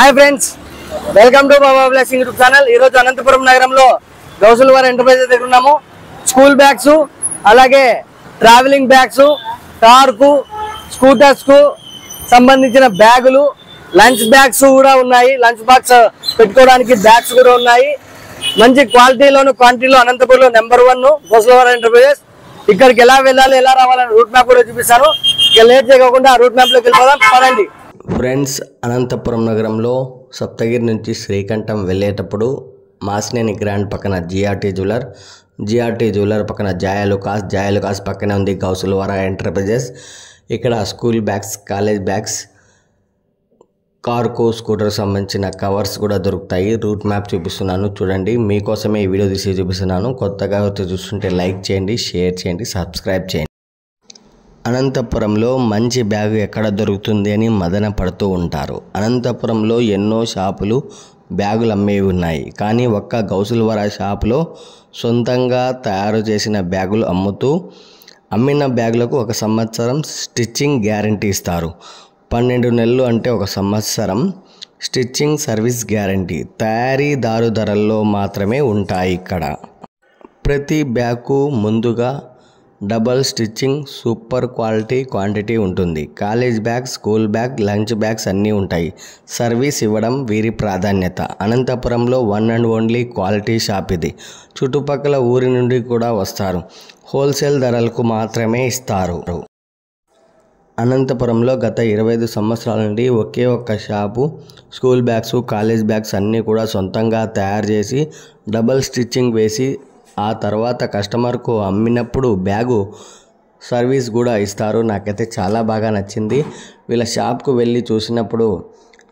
Hi friends, welcome to Baba blessing YouTube channel. ఈరోజు అనంతపురం నగరంలో గౌసులవారి enterprises దగ్గర ఉన్నాము. స్కూల్ బ్యాగ్స్, అలాగే ట్రావెలింగ్ బ్యాగ్స్, కార్కు, స్కూటర్స్కు సంబంధించిన బ్యాగులు, లంచ్ బ్యాగ్స్ కూడా ఉన్నాయి. లంచ్ బాక్స్ పెట్టుకోవడానికి బ్యాగ్స్ కూడా ఉన్నాయి. మంచి క్వాలిటీలోను క్వాంటిటీలో అనంతపురంలో నెంబర్ 1 గౌసులవారి ఎంటర్ప్రైజెస్. ఇక్కడికి ఎలా వెళ్ళాలి, ఎలా రావాలని రూట్ మ్యాప్ కూడా చూపిస్తాను. ఇక లేట్ చేయకుండా ఆ రూట్ మ్యాప్లోకి వెళ్ళిపోదాం, పదండి. ఫ్రెండ్స్, అనంతపురం నగరంలో సప్తగిరి నుంచి శ్రీకంఠం వెళ్ళేటప్పుడు మాసినేని గ్రాండ్ పక్కన జిఆర్టీ జ్యువెలర్ పక్కన జాయలుకాస్ పక్కనే ఉంది గౌసులవారి ఎంటర్ప్రైజెస్. ఇక్కడ స్కూల్ బ్యాగ్స్, కాలేజ్ బ్యాగ్స్, కార్కు, స్కూటర్ సంబంధించిన కవర్స్ కూడా దొరుకుతాయి. రూట్ మ్యాప్ చూపిస్తున్నాను చూడండి. మీకోసమే ఈ వీడియో తీసి చూపిస్తున్నాను. కొత్తగా చూస్తుంటే లైక్ చేయండి, షేర్ చేయండి, సబ్స్క్రైబ్ చేయండి. అనంతపురంలో మంచి బ్యాగ్ ఎక్కడ దొరుకుతుంది అని మదన పడుతూ ఉంటారు. అనంతపురంలో ఎన్నో షాపులు బ్యాగులు అమ్మేవి ఉన్నాయి. కానీ ఒక్క గౌసులవారి షాపులో సొంతంగా తయారు చేసిన బ్యాగులు అమ్మిన బ్యాగులకు 1 సంవత్సరం స్టిచ్చింగ్ గ్యారంటీ ఇస్తారు. 12 నెలలు అంటే 1 సంవత్సరం స్టిచ్చింగ్ సర్వీస్ గ్యారంటీ. తయారీదారు ధరల్లో మాత్రమే ఉంటాయి. ఇక్కడ ప్రతి బ్యాగ్కు ముందుగా డబల్ స్టిచ్చింగ్, సూపర్ క్వాంటిటీ ఉంటుంది. College bag, school bag, lunch bags అన్నీ ఉంటాయి. సర్వీస్ ఇవ్వడం వీరి ప్రాధాన్యత. అనంతపురంలో 1 అండ్ ఓన్లీ క్వాలిటీ షాప్ ఇది. చుట్టుపక్కల ఊరి నుండి కూడా వస్తారు. హోల్సేల్ ధరలకు మాత్రమే ఇస్తారు. అనంతపురంలో గత 25 సంవత్సరాల నుండి ఒకే ఒక్క shop school bags, college bags అన్నీ కూడా సొంతంగా తయారు చేసి డబల్ స్టిచ్చింగ్ వేసి ఆ తర్వాత కస్టమర్కు అమ్మినప్పుడు బ్యాగు సర్వీస్ కూడా ఇస్తారు. నాకైతే చాలా బాగా నచ్చింది. వీళ్ళ షాప్కు వెళ్ళి చూసినప్పుడు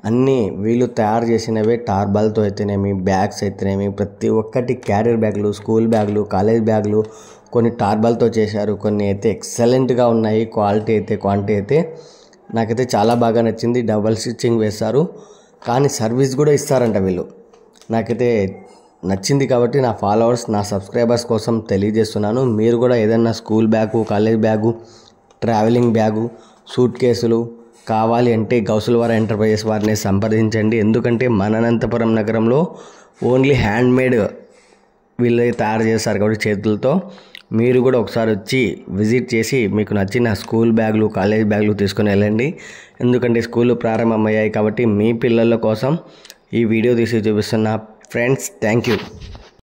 అన్నీ వీళ్ళు తయారు చేసినవే. టార్బాల్తో అయితేనేమి, బ్యాగ్స్ అయితేనేమి, ప్రతి ఒక్కటి క్యారియర్ బ్యాగులు, స్కూల్ బ్యాగులు, కాలేజ్ బ్యాగులు, కొన్ని టార్బాల్తో చేశారు. కొన్ని అయితే ఎక్సలెంట్గా ఉన్నాయి. క్వాంటిటీ అయితే నాకైతే చాలా బాగా నచ్చింది. డబల్ స్టిచ్చింగ్ వేస్తారు, కానీ సర్వీస్ కూడా ఇస్తారంట వీళ్ళు. నాకైతే నచ్చింది కాబట్టి నా ఫాలోవర్స్, నా సబ్స్క్రైబర్స్ కోసం తెలియజేస్తున్నాను. మీరు కూడా ఏదైనా school bag, college bag, travelling bag, suit కేసులు కావాలి అంటే గౌసులవారి ఎంటర్ప్రైజెస్ వారిని సంప్రదించండి. ఎందుకంటే మన అనంతపురం నగరంలో ఓన్లీ హ్యాండ్మేడ్ వీళ్ళే తయారు చేస్తారు కాబట్టి చేతులతో. మీరు కూడా ఒకసారి వచ్చి విజిట్ చేసి మీకు నచ్చిన స్కూల్ బ్యాగులు, కాలేజ్ బ్యాగులు తీసుకొని వెళ్ళండి. ఎందుకంటే స్కూళ్ళు ప్రారంభమయ్యాయి కాబట్టి మీ పిల్లల కోసం ఈ వీడియో తీసి చూపిస్తున్నా. Friends, thank you.